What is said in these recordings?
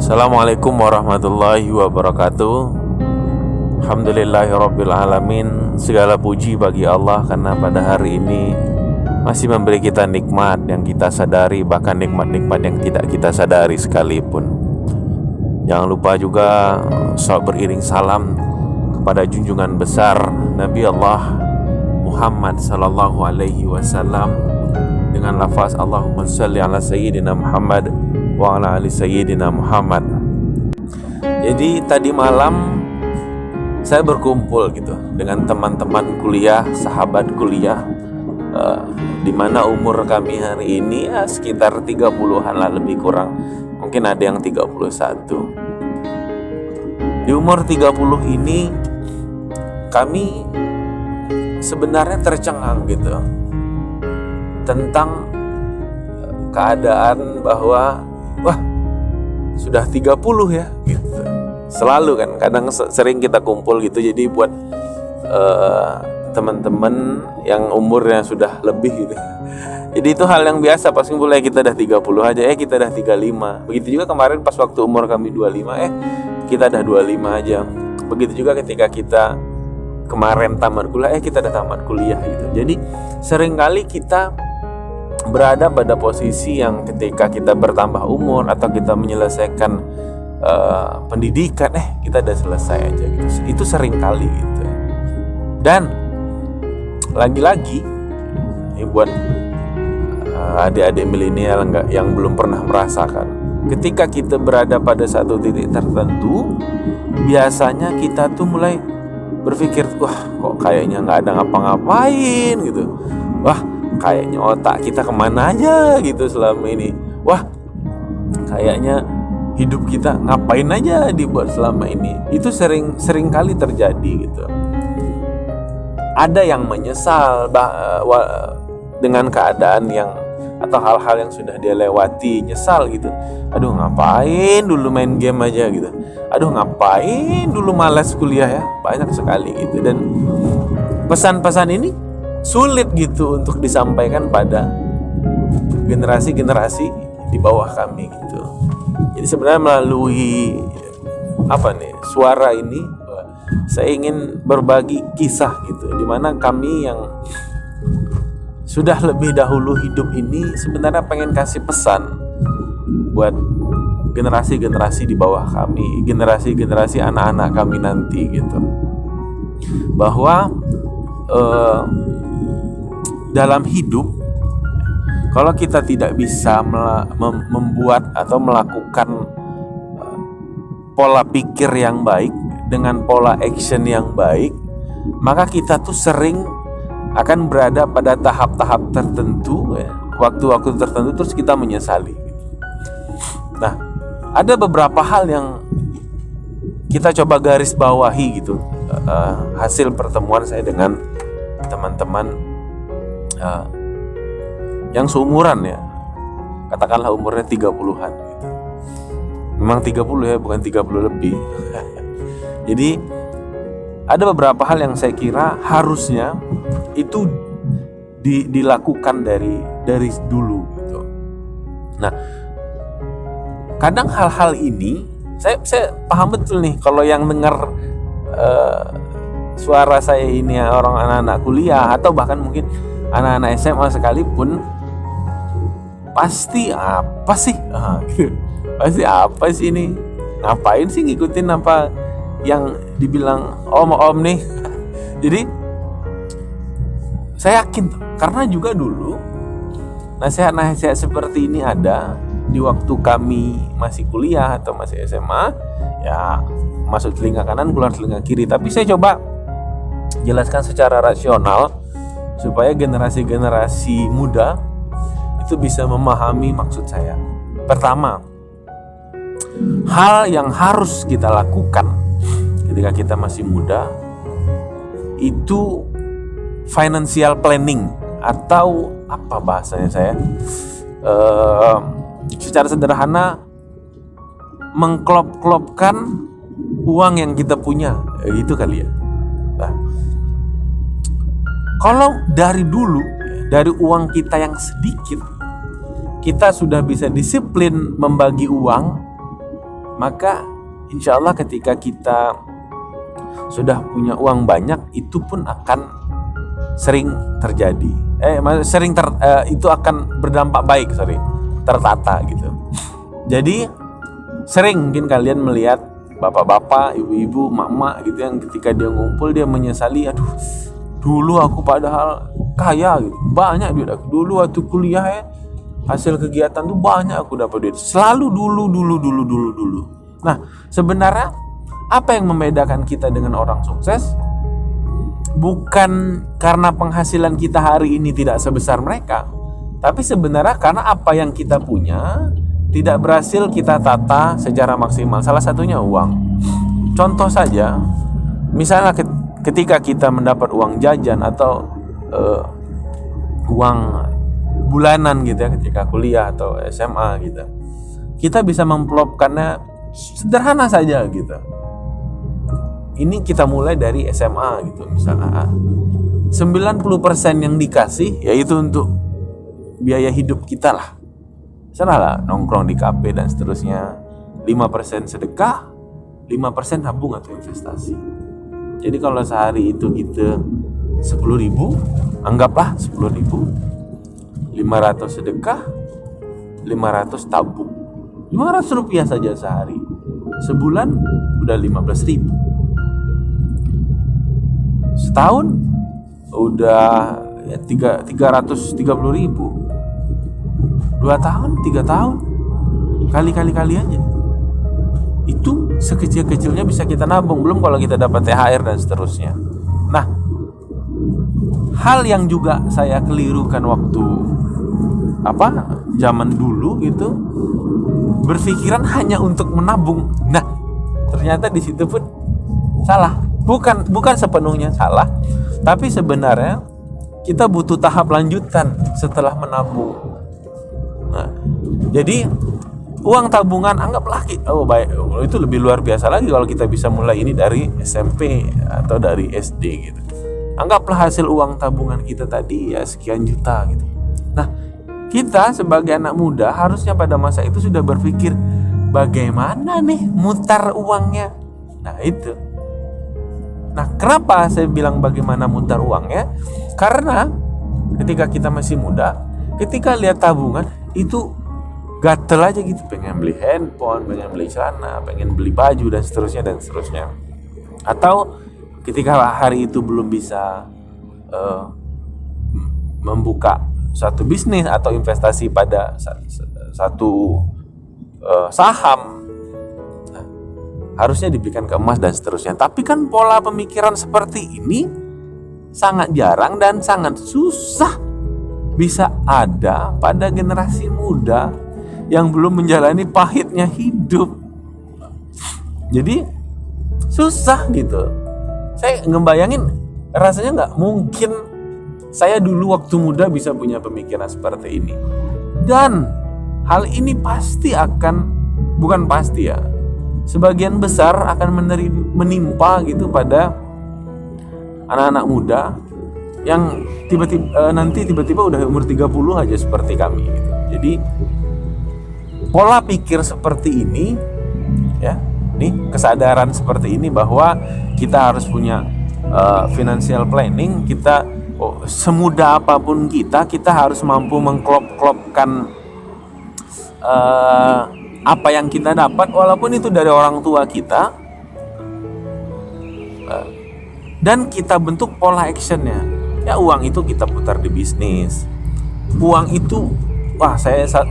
Assalamualaikum warahmatullahi wabarakatuh. Alhamdulillahirabbil alamin. Segala puji bagi Allah karena pada hari ini masih memberi kita nikmat yang kita sadari, bahkan nikmat-nikmat yang tidak kita sadari sekalipun. Jangan lupa juga beriring salam kepada junjungan besar Nabi Allah Muhammad sallallahu alaihi wasallam dengan lafaz Allahumma shalli ala sayyidina Muhammad wa ala ali sayyidina Muhammad. Jadi tadi malam saya berkumpul gitu dengan teman-teman kuliah, sahabat kuliah, di mana umur kami hari ini sekitar 30-an lah, lebih kurang. Mungkin ada yang 31. Di umur 30 ini kami sebenarnya tercengang gitu tentang keadaan bahwa sudah 30 ya gitu. Selalu kan, kadang sering kita kumpul gitu. Jadi buat teman-teman yang umurnya sudah lebih gitu, jadi itu hal yang biasa. Pas kumpul kita udah 30 aja, kita udah 35. Begitu juga kemarin pas waktu umur kami 25, kita udah 25 aja. Begitu juga ketika kita kemarin tamat kuliah, kita udah tamat kuliah gitu. Jadi seringkali kita berada pada posisi yang ketika kita bertambah umur atau kita menyelesaikan pendidikan, kita udah selesai aja gitu. Itu sering kali gitu. Dan lagi-lagi buat adik-adik milenial yang belum pernah merasakan, ketika kita berada pada satu titik tertentu, biasanya kita tuh mulai berpikir, kok kayaknya nggak ada ngapa-ngapain gitu. Kayaknya otak kita kemana aja gitu selama ini. Kayaknya hidup kita ngapain aja dibuat selama ini. Itu sering kali terjadi gitu. Ada yang menyesal dengan keadaan yang atau hal-hal yang sudah dia lewati, nyesal gitu. Aduh, ngapain dulu main game aja gitu. Aduh, ngapain dulu malas kuliah ya. Banyak sekali gitu. Dan pesan-pesan ini sulit gitu untuk disampaikan pada generasi-generasi di bawah kami gitu. Jadi sebenarnya melalui suara ini saya ingin berbagi kisah gitu, dimana kami yang sudah lebih dahulu hidup ini sebenarnya pengen kasih pesan buat generasi-generasi di bawah kami, generasi-generasi anak-anak kami nanti gitu, bahwa dalam hidup, kalau kita tidak bisa membuat atau melakukan pola pikir yang baik dengan pola action yang baik, maka kita tuh sering akan berada pada tahap-tahap tertentu, waktu-waktu tertentu, terus kita menyesali. Nah, ada beberapa hal yang kita coba garis bawahi gitu, hasil pertemuan saya dengan teman-teman yang seumuran ya, katakanlah umurnya 30-an gitu. Memang 30 ya, bukan 30 lebih. Jadi ada beberapa hal yang saya kira harusnya itu dilakukan dari dulu gitu. Nah, kadang hal-hal ini saya paham betul nih kalau yang dengar suara saya ini orang anak-anak kuliah atau bahkan mungkin anak-anak SMA sekalipun, pasti apa sih? Pasti apa sih ini? Ngapain sih ngikutin apa yang dibilang om nih? Jadi saya yakin karena juga dulu nasihat-nasihat seperti ini ada di waktu kami masih kuliah atau masih SMA, ya masuk telinga kanan keluar telinga kiri. Tapi saya coba jelaskan secara rasional supaya generasi-generasi muda itu bisa memahami maksud saya. Pertama, hal yang harus kita lakukan ketika kita masih muda itu financial planning, atau apa bahasanya saya, secara sederhana mengklop-klopkan uang yang kita punya, itu kali ya. Nah, kalau dari dulu, dari uang kita yang sedikit, kita sudah bisa disiplin membagi uang, maka insya Allah ketika kita sudah punya uang banyak, itu pun akan sering terjadi. Itu akan berdampak baik, tertata gitu. Jadi sering mungkin kalian melihat bapak-bapak, ibu-ibu, mak-mak gitu yang ketika dia ngumpul dia menyesali, aduh dulu aku padahal kaya gitu, banyak duit aku. Dulu waktu kuliah ya, hasil kegiatan tuh banyak aku dapat duit. Selalu dulu. Nah, sebenarnya apa yang membedakan kita dengan orang sukses? Bukan karena penghasilan kita hari ini tidak sebesar mereka, tapi sebenarnya karena apa yang kita punya tidak berhasil kita tata secara maksimal. Salah satunya uang. Contoh saja, misalnya ketika kita mendapat uang jajan atau uang bulanan gitu ya, ketika kuliah atau SMA gitu, kita bisa memplopkannya sederhana saja gitu. Ini kita mulai dari SMA gitu, misalnya 90% yang dikasih yaitu untuk biaya hidup kita lah. Misalnya lah, nongkrong di kafe dan seterusnya. 5% sedekah, 5% tabung atau investasi. Jadi kalau sehari itu kita 10.000, anggaplah 10.000, 500 sedekah, 500 tabung. 500 rupiah saja sehari. Sebulan udah 15.000. Setahun udah ya 330.000. 2 tahun, 3 tahun, kali aja. Itu sekecil-kecilnya bisa kita nabung. Belum kalau kita dapat THR dan seterusnya. Nah, hal yang juga saya kelirukan waktu zaman dulu gitu, berpikiran hanya untuk menabung. Nah, ternyata di situ pun salah. Bukan sepenuhnya salah, tapi sebenarnya kita butuh tahap lanjutan setelah menabung. Nah, jadi uang tabungan anggaplah itu lebih luar biasa lagi kalau kita bisa mulai ini dari SMP atau dari SD gitu. Anggaplah hasil uang tabungan kita tadi ya sekian juta gitu. Nah, kita sebagai anak muda harusnya pada masa itu sudah berpikir bagaimana nih mutar uangnya. Nah, itu. Nah, kenapa saya bilang bagaimana mutar uangnya? Karena ketika kita masih muda, ketika lihat tabungan itu gatel aja gitu, pengen beli handphone, pengen beli celana, pengen beli baju dan seterusnya. Atau ketika hari itu belum bisa membuka suatu bisnis atau investasi pada satu saham, harusnya diberikan ke emas dan seterusnya. Tapi kan pola pemikiran seperti ini sangat jarang dan sangat susah bisa ada pada generasi muda yang belum menjalani pahitnya hidup. Jadi susah gitu. Saya ngebayangin, rasanya nggak mungkin saya dulu waktu muda bisa punya pemikiran seperti ini. Dan hal ini pasti bukan pasti ya, sebagian besar akan menimpa gitu pada anak-anak muda yang tiba-tiba udah umur 30 aja seperti kami gitu. Jadi pola pikir seperti ini ya, kesadaran seperti ini bahwa kita harus punya financial planning. Kita semudah apapun kita harus mampu mengklop-klopkan apa yang kita dapat, walaupun itu dari orang tua kita, dan kita bentuk pola actionnya. Ya, uang itu kita putar di bisnis. Uang itu,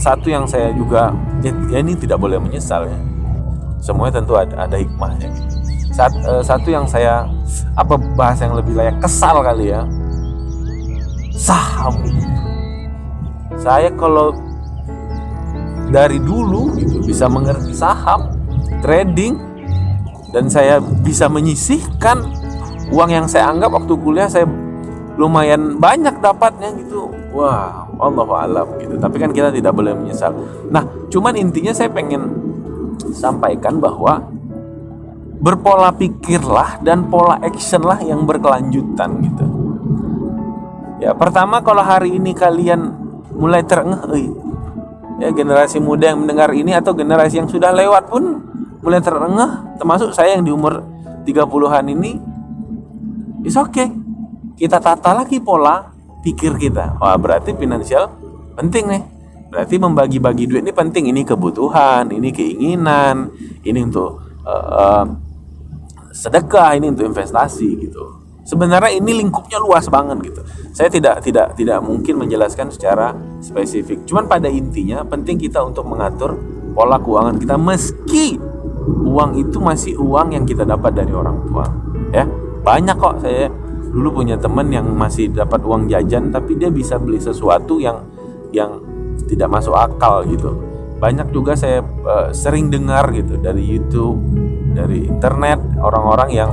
satu yang saya juga ya ini tidak boleh menyesal ya. Semuanya tentu ada hikmahnya. Satu yang saya bahasa yang lebih layak kesal kali ya, saham. Saya kalau dari dulu gitu bisa mengerti saham, trading, dan saya bisa menyisihkan uang yang saya anggap waktu kuliah saya lumayan banyak dapatnya gitu. Wah, Allahu a'lam gitu. Tapi kan kita tidak boleh menyesal. Nah, cuman intinya saya pengen sampaikan bahwa berpola pikirlah dan pola actionlah yang berkelanjutan gitu. Ya, pertama kalau hari ini kalian mulai terengah, ya generasi muda yang mendengar ini atau generasi yang sudah lewat pun mulai terengah, termasuk saya yang di umur 30-an ini, it's okay. Kita tata lagi pola pikir kita. Wah, berarti finansial penting nih. Berarti membagi-bagi duit ini penting. Ini kebutuhan, ini keinginan, ini untuk sedekah, ini untuk investasi gitu. Sebenarnya ini lingkupnya luas banget gitu. Saya tidak mungkin menjelaskan secara spesifik. Cuman pada intinya penting kita untuk mengatur pola keuangan kita, meski uang itu masih uang yang kita dapat dari orang tua. Ya, banyak kok, saya dulu punya teman yang masih dapat uang jajan tapi dia bisa beli sesuatu yang tidak masuk akal gitu. Banyak juga saya sering dengar gitu dari YouTube, dari internet, orang-orang yang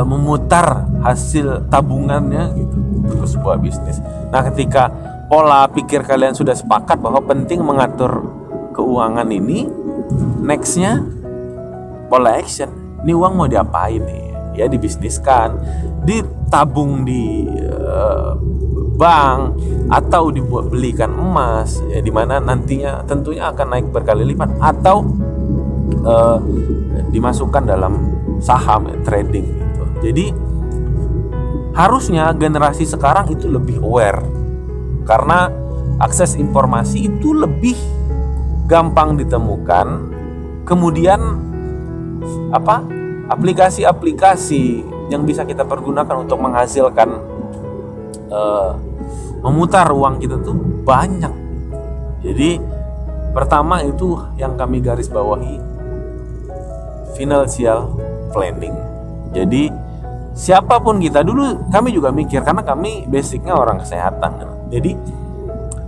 memutar hasil tabungannya gitu untuk sebuah bisnis. Nah, ketika pola pikir kalian sudah sepakat bahwa penting mengatur keuangan ini, nextnya pola action. Ini uang mau diapain nih? Ya dibisniskan, ditabung di bank, atau dibuat belikan emas, ya dimana nantinya tentunya akan naik berkali lipat, atau dimasukkan dalam saham, trading gitu. Jadi harusnya generasi sekarang itu lebih aware, karena akses informasi itu lebih gampang ditemukan. Kemudian aplikasi-aplikasi yang bisa kita pergunakan untuk menghasilkan memutar uang kita tuh banyak. Jadi pertama itu yang kami garis bawahi, financial planning. Jadi siapapun kita, dulu kami juga mikir, karena kami basicnya orang kesehatan. Jadi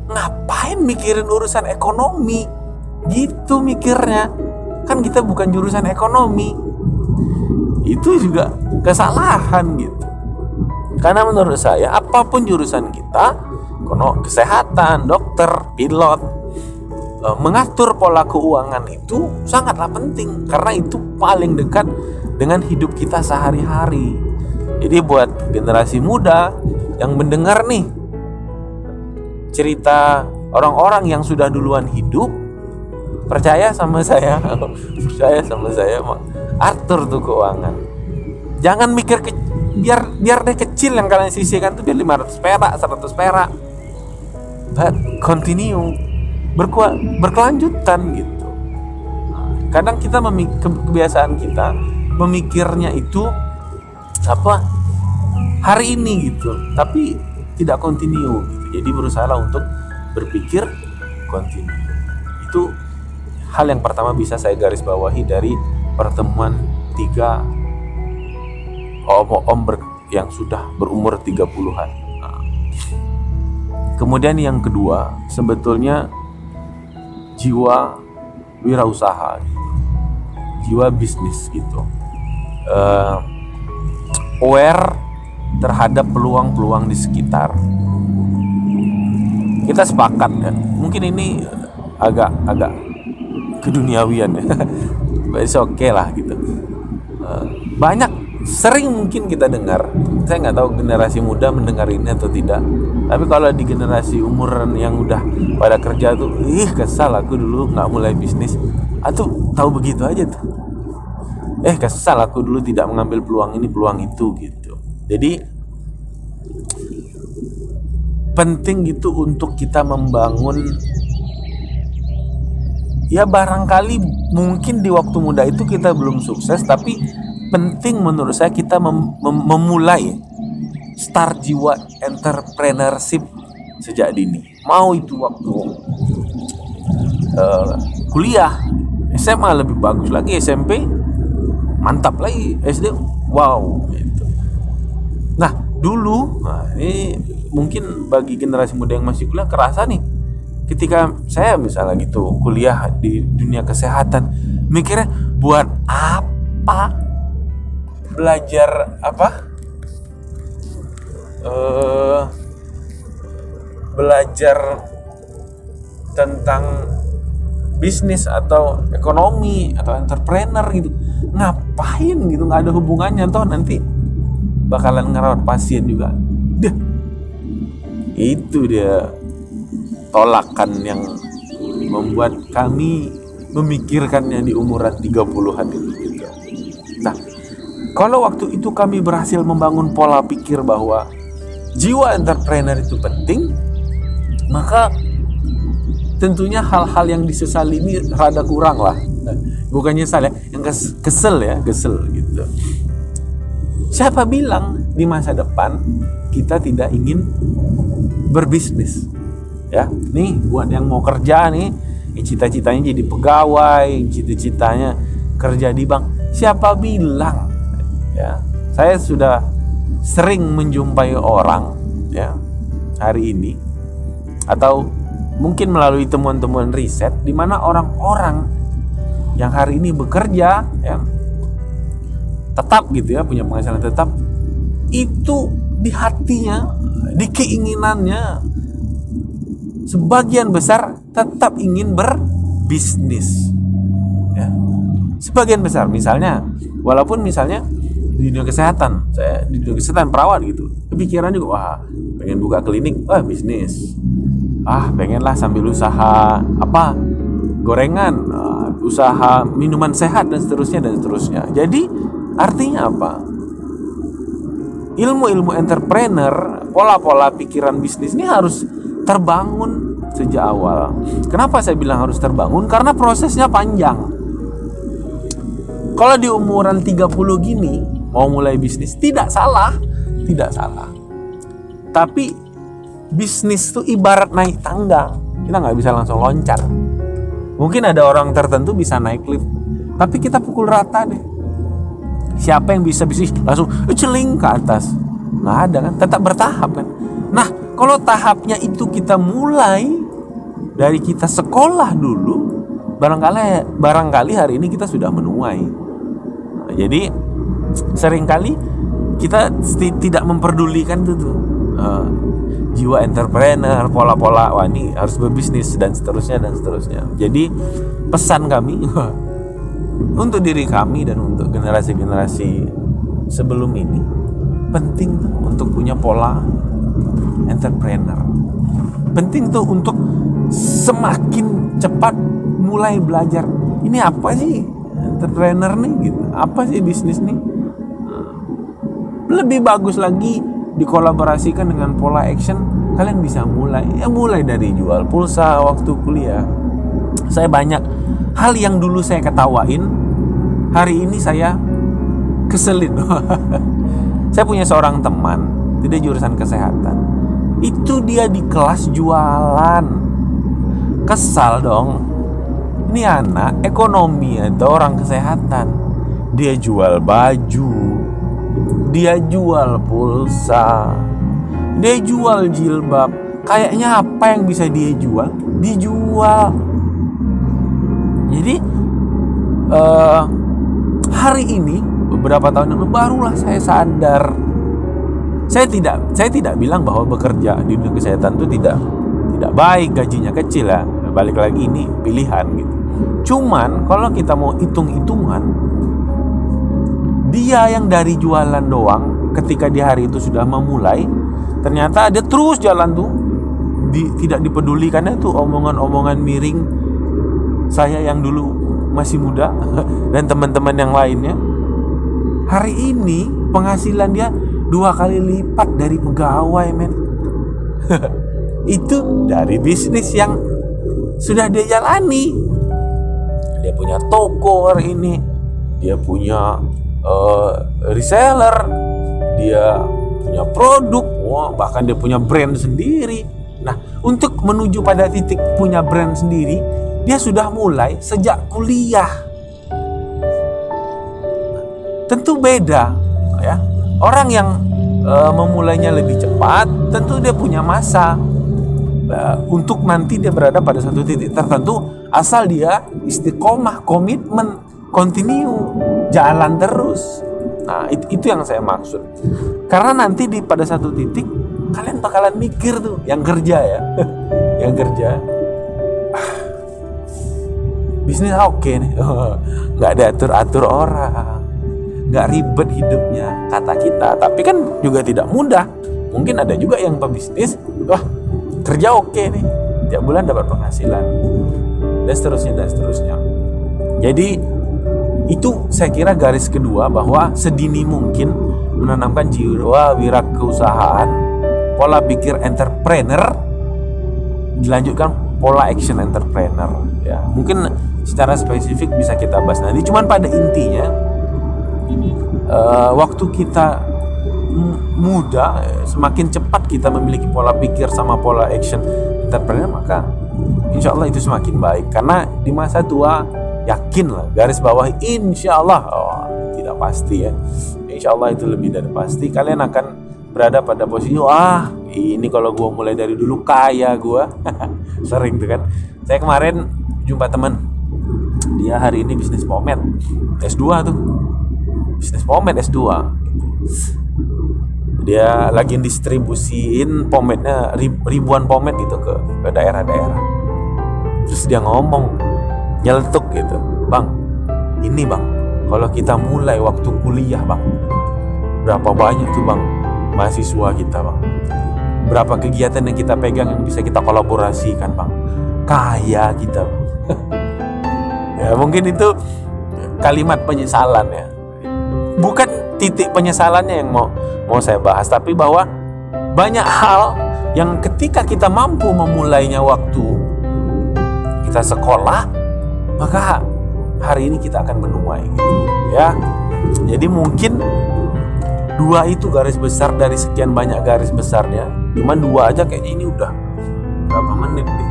ngapain mikirin urusan ekonomi gitu mikirnya, kan kita bukan jurusan ekonomi. Itu juga kesalahan gitu. Karena menurut saya apapun jurusan kita, kesehatan, dokter, pilot, mengatur pola keuangan itu sangatlah penting, karena itu paling dekat dengan hidup kita sehari-hari. Jadi buat generasi muda yang mendengar nih cerita orang-orang yang sudah duluan hidup, percaya sama saya, atur tuh keuangan. Jangan mikir biar deh kecil yang kalian sisihkan tuh, biar 500 perak, 100 perak. But continue, berkelanjutan gitu. Kadang kita kebiasaan kita memikirnya itu hari ini gitu, tapi tidak continue gitu. Jadi berusaha untuk berpikir continue. Itu hal yang pertama bisa saya garis bawahi dari pertemuan 3 om yang sudah berumur 30-an. Kemudian yang kedua, sebetulnya jiwa wirausaha, jiwa bisnis gitu. Aware terhadap peluang-peluang di sekitar. Kita sepakat ya, mungkin ini agak keduniawian ya. It's okay lah gitu. Sering mungkin kita dengar, saya nggak tahu generasi muda mendengar ini atau tidak, tapi kalau di generasi umuran yang udah pada kerja tuh, kesal aku dulu nggak mulai bisnis, atau tahu begitu aja tuh, kesal aku dulu tidak mengambil peluang ini peluang itu gitu. Jadi penting gitu untuk kita membangun, ya barangkali mungkin di waktu muda itu kita belum sukses, tapi penting menurut saya kita memulai start jiwa entrepreneurship sejak dini. Mau itu waktu kuliah, SMA lebih bagus lagi, SMP mantap lagi, SD wow gitu. Nah dulu, ini mungkin bagi generasi muda yang masih kuliah kerasa nih, ketika saya misalnya gitu kuliah di dunia kesehatan, mikirnya buat apa belajar belajar tentang bisnis atau ekonomi atau entrepreneur gitu, ngapain gitu, nggak ada hubungannya, toh nanti bakalan ngerawat pasien juga. Itu dia tolakan yang membuat kami memikirkannya di umuran 30-an itu gitu. Nah, kalau waktu itu kami berhasil membangun pola pikir bahwa jiwa entrepreneur itu penting, maka tentunya hal-hal yang disesali ini rada kurang lah. Bukannya salah, yang kesel gitu. Siapa bilang di masa depan kita tidak ingin berbisnis? Ya, nih buat yang mau kerja nih, cita-citanya jadi pegawai, cita-citanya kerja di bank. Siapa bilang? Ya, saya sudah sering menjumpai orang ya hari ini, atau mungkin melalui temuan-temuan riset, di mana orang-orang yang hari ini bekerja ya tetap gitu ya, punya penghasilan tetap, itu di hatinya, di keinginannya sebagian besar tetap ingin berbisnis ya. Sebagian besar, misalnya walaupun misalnya di dunia kesehatan, saya di dunia kesehatan perawat gitu, kepikiran juga, wah pengen buka klinik, wah bisnis, pengenlah sambil usaha apa gorengan, usaha minuman sehat dan seterusnya. Jadi artinya apa? Ilmu-ilmu entrepreneur, pola-pola pikiran bisnis ini harus terbangun sejak awal. Kenapa saya bilang harus terbangun? Karena prosesnya panjang. Kalau di umuran 30 gini mau mulai bisnis, tidak salah. Tapi bisnis itu ibarat naik tangga. Kita nggak bisa langsung loncat. Mungkin ada orang tertentu bisa naik lift, tapi kita pukul rata deh. Siapa yang bisa bisnis langsung celing ke atas? Nggak ada kan, tetap bertahap kan. Nah, kalau tahapnya itu kita mulai dari kita sekolah dulu, barangkali hari ini kita sudah menuai. Nah, jadi seringkali kita tidak memperdulikan itu tuh. Jiwa entrepreneur, pola-pola, wah ini harus berbisnis dan seterusnya. Jadi pesan kami untuk diri kami dan untuk generasi-generasi sebelum ini, penting tuh untuk punya pola entrepreneur. Penting tuh untuk semakin cepat mulai belajar. Ini apa sih entrepreneur nih gitu? Apa sih bisnis nih? Lebih bagus lagi dikolaborasikan dengan pola action, kalian bisa mulai dari jual pulsa waktu kuliah. Saya banyak hal yang dulu saya ketawain, hari ini saya keselin. Saya punya seorang teman, dia jurusan kesehatan. Itu dia di kelas jualan. Kesal dong. Ini anak ekonomi atau orang kesehatan. Dia jual baju, dia jual pulsa, dia jual jilbab. Kayaknya apa yang bisa dia jual, dijual. Jadi hari ini, beberapa tahun yang lalu, barulah saya sadar. Saya tidak bilang bahwa bekerja di dunia kesehatan itu tidak baik, gajinya kecil ya. Balik lagi, ini pilihan gitu. Cuman kalau kita mau hitung-hitungan, dia yang dari jualan doang, ketika di hari itu sudah memulai, ternyata dia terus jalan tuh, tidak dipedulikannya tuh omongan-omongan miring saya yang dulu masih muda dan teman-teman yang lainnya. Hari ini penghasilan dia 2 kali lipat dari pegawai, men. Itu dari bisnis yang sudah dia jalani. Dia punya toko hari ini, dia punya reseller, dia punya produk, bahkan dia punya brand sendiri. Nah, untuk menuju pada titik punya brand sendiri, dia sudah mulai sejak kuliah. Tentu beda ya. Orang yang memulainya lebih cepat, tentu dia punya masa untuk nanti dia berada pada satu titik tertentu, asal dia istiqomah, komitmen, continue, jalan terus. Nah, itu yang saya maksud. Karena nanti pada satu titik kalian bakalan mikir tuh, yang kerja ya, yang kerja, bisnis oke nih, nggak ada atur-atur orang, nggak ribet hidupnya kata kita. Tapi kan juga tidak mudah. Mungkin ada juga yang pebisnis, wah kerja oke nih, tiap bulan dapat penghasilan, dan seterusnya. Jadi itu saya kira garis kedua, bahwa sedini mungkin menanamkan jiwa wirausahaan, pola pikir entrepreneur, dilanjutkan pola action entrepreneur. Ya, mungkin secara spesifik bisa kita bahas nanti. Cuman pada intinya, waktu kita muda, semakin cepat kita memiliki pola pikir sama pola action entrepreneur, maka insya Allah itu semakin baik. Karena di masa tua, yakinlah, garis bawah insya Allah, tidak pasti ya, insya Allah itu lebih dari pasti, kalian akan berada pada posisi, ini kalau gue mulai dari dulu kaya gue. Sering tuh kan. Saya kemarin jumpa teman, dia hari ini bisnis pomade S2 tuh, bisnis pomade S2. Dia lagi distribusiin pomade-nya, ribuan pomade gitu ke daerah-daerah. Terus dia ngomong, nyeletuk gitu, "Bang, ini bang, kalau kita mulai waktu kuliah bang, berapa banyak tuh bang mahasiswa kita bang, berapa kegiatan yang kita pegang yang bisa kita kolaborasikan bang, kaya kita bang." Ya mungkin itu kalimat penyesalan ya, bukan titik penyesalannya yang mau saya bahas, tapi bahwa banyak hal yang ketika kita mampu memulainya waktu kita sekolah, maka hari ini kita akan menuai gitu, ya. Jadi mungkin dua itu garis besar dari sekian banyak garis besarnya. Cuman dua aja kayaknya ini udah berapa menit nih.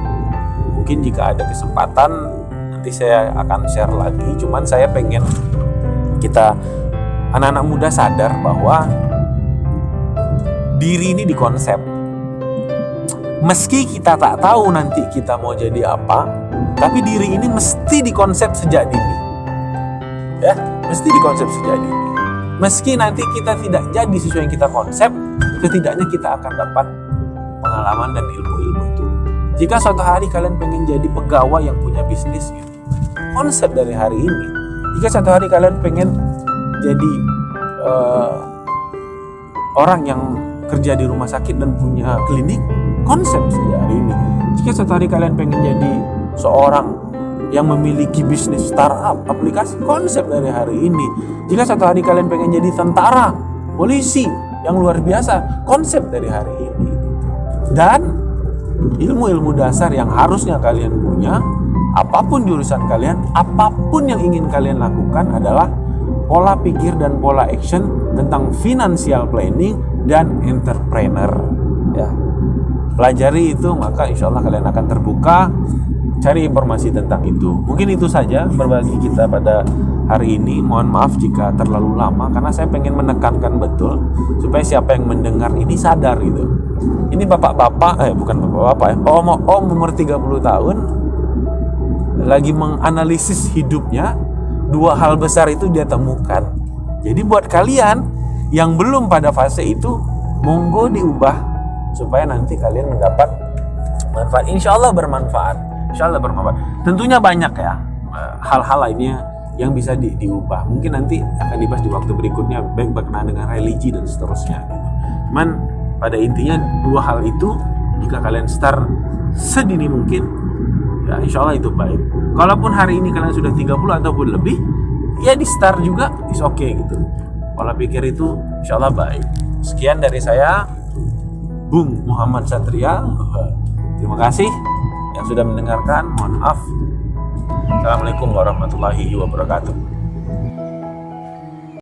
Mungkin jika ada kesempatan nanti saya akan share lagi. Cuman saya pengen kita anak-anak muda sadar bahwa diri ini dikonsep. Meski kita tak tahu nanti kita mau jadi apa, tapi diri ini mesti dikonsep sejak dini. Ya, mesti dikonsep sejak dini. Meski nanti kita tidak jadi sesuai yang kita konsep, setidaknya kita akan dapat pengalaman dan ilmu-ilmu itu. Jika suatu hari kalian pengen jadi pegawai yang punya bisnis gitu, konsep dari hari ini. Jika suatu hari kalian pengen jadi orang yang kerja di rumah sakit dan punya klinik, konsep sejak hari ini. Jika suatu hari kalian pengen jadi seorang yang memiliki bisnis startup aplikasi, konsep dari hari ini. Jika suatu hari kalian pengen jadi tentara, polisi yang luar biasa, konsep dari hari ini. Dan ilmu-ilmu dasar yang harusnya kalian punya, apapun jurusan kalian, apapun yang ingin kalian lakukan, adalah pola pikir dan pola action tentang financial planning dan entrepreneur. Ya, pelajari itu, maka insya Allah kalian akan terbuka. Cari informasi tentang itu. Mungkin itu saja berbagi kita pada hari ini. Mohon maaf jika terlalu lama, karena saya pengen menekankan betul supaya siapa yang mendengar ini sadar gitu. Ini bapak-bapak, bukan bapak-bapak ya, om umur 30 tahun lagi menganalisis hidupnya. Dua hal besar itu dia temukan. Jadi buat kalian yang belum pada fase itu, monggo diubah supaya nanti kalian mendapat manfaat. Insya Allah bermanfaat. Tentunya banyak ya hal-hal lainnya yang bisa diubah. Mungkin nanti akan dibahas di waktu berikutnya, baik berkenaan dengan religi dan seterusnya gitu. Cuman pada intinya dua hal itu, jika kalian start sedini mungkin, ya insya Allah itu baik. Kalaupun hari ini kalian sudah 30 ataupun lebih, ya di start juga is okay gitu. Pola pikir itu insya Allah baik. Sekian dari saya, Bung Muhammad Satria. Terima kasih yang sudah mendengarkan. Mohon maaf. Assalamualaikum warahmatullahi wabarakatuh.